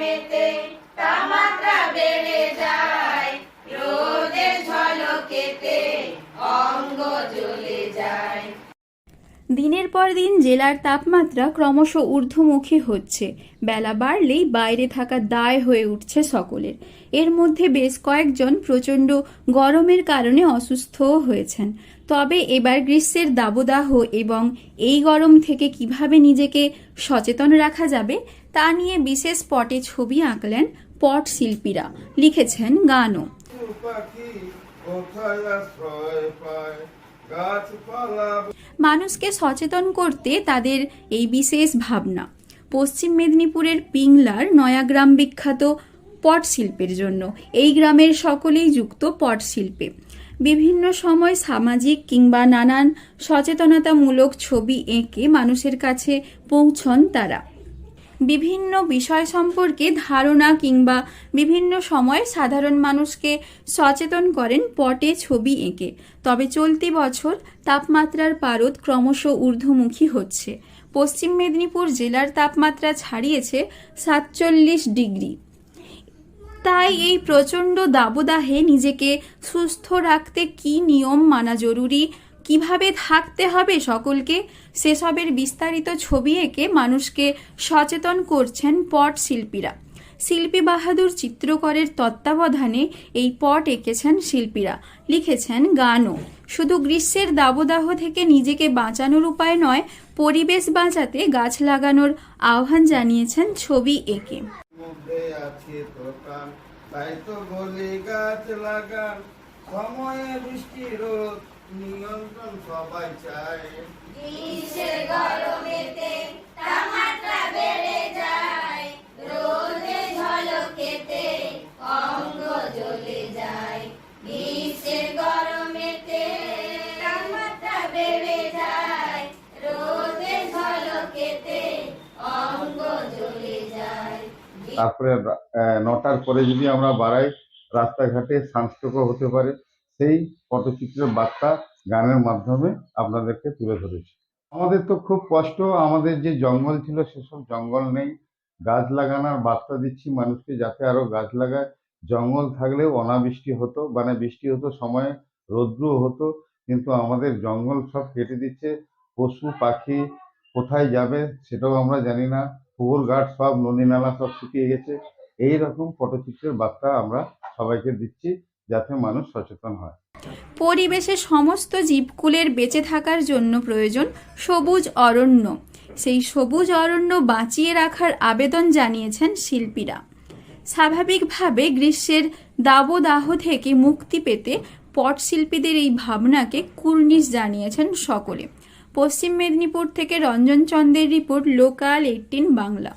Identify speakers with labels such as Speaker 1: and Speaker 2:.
Speaker 1: গরমেতে তাপমাত্রা বেড়ে যায়, রোদের ঝলকেতে অঙ্গ জ্বলে যায়।
Speaker 2: দিনের পর দিন জেলার তাপমাত্রা ক্রমশ ঊর্ধ্বমুখী হচ্ছে। বেলা বাড়লেই বাইরে থাকা দায় হয়ে উঠছে সকলের। এর মধ্যে বেশ কয়েকজন প্রচণ্ড গরমের কারণে অসুস্থও হয়েছেন। তবে এবার গ্রীষ্মের দাবদাহ এবং এই গরম থেকে কিভাবে নিজেকে সচেতন রাখা যাবে তা নিয়ে বিশেষ পটে ছবি আঁকলেন পট শিল্পীরা, লিখেছেন গানও। মানুষকে সচেতন করতে তাদের এই বিশেষ ভাবনা। পশ্চিম মেদিনীপুরের পিংলার নয়াগ্রাম বিখ্যাত পট শিল্পের জন্য। এই গ্রামের সকলেই যুক্ত পট শিল্পে। বিভিন্ন সময় সামাজিক কিংবা নানান সচেতনতামূলক ছবি এঁকে মানুষের কাছে পৌঁছন তারা। বিভিন্ন বিষয় সম্পর্কে ধারণা কিংবা বিভিন্ন সময় সাধারণ মানুষকে সচেতন করেন পটে ছবি এঁকে। তবে চলতি বছর তাপমাত্রার পারদ ক্রমশ ঊর্ধ্বমুখী হচ্ছে। পশ্চিম মেদিনীপুর জেলার তাপমাত্রা ছাড়িয়েছে 47 ডিগ্রি। তাই এই প্রচণ্ড দাবদাহে নিজেকে সুস্থ রাখতে কী নিয়ম মানা জরুরি, কিভাবে থাকতে হবে সকলকে, সেসবের বিস্তারিত ছবি এঁকে মানুষকে সচেতন করছেন পট শিল্পীরা। শিল্পী বাহাদুর চিত্রকরের তত্ত্বাবধানে এই পট এঁকেছেন শিল্পীরা, লিখেছেন গানও। শুধু গ্রীষ্মের দাবদাহ থেকে নিজেকে বাঁচানোর উপায় নয়, পরিবেশ বাঁচাতে গাছ লাগানোর আহ্বান জানিয়েছেন ছবি এঁকে।
Speaker 3: তাই তো বলি গাছ লাগান, সময়ে বৃষ্টি রোদ নিয়ন্ত্রণ সবাই চায়।
Speaker 1: গ্রীষ্মের গরমেতে তাপমাত্রা বেড়ে যায়, রোদের ঝলকেতে অঙ্গ জ্বলে যায়। গ্রীষ্মের গরমেতে তাপমাত্রা বেড়ে যায়, রোদের ঝলকেতে অঙ্গ জ্বলে যায়।
Speaker 3: তারপরে 9টার পরে যদি আমরা বাড়াই, রাস্তাঘাটে সানস্ট্রোকও হতে পারে। সেই পটচিত্রের বার্তা গানের মাধ্যমে আপনাদেরকে তুলে ধরেছি। আমাদের তো খুব কষ্ট, আমাদের যে জঙ্গল ছিল সেসব জঙ্গল নেই। গাছ লাগানোর বার্তা দিচ্ছি মানুষকে যাতে আরো গাছ লাগায়। জঙ্গল থাকলেও অনাবৃষ্টি হতো, মানে বৃষ্টি হতো সময়ে, রৌদ্রও হতো, কিন্তু আমাদের জঙ্গল সব কেটে দিচ্ছে। পশু পাখি কোথায় যাবে সেটাও আমরা জানি না। পুকুর ঘাট সব, নদী নালা সব শুকিয়ে গেছে। এই রকম পটচিত্রের বার্তা আমরা সবাইকে দিচ্ছি যাতে মানুষ সচেতন হয়।
Speaker 2: পরিবেশে সমস্ত জীবকুলের বেঁচে থাকার জন্য প্রয়োজন সবুজ অরণ্য। সেই সবুজ অরণ্য বাঁচিয়ে রাখার আবেদন জানিয়েছেন শিল্পীরা। স্বাভাবিকভাবে গ্রীষ্মের দাবদাহ থেকে মুক্তি পেতে পট শিল্পীদের এই ভাবনাকে কুর্নিশ জানিয়েছেন সকলে। পশ্চিম মেদিনীপুর থেকে রঞ্জন চন্দ্রের রিপোর্ট, লোকাল 18 বাংলা।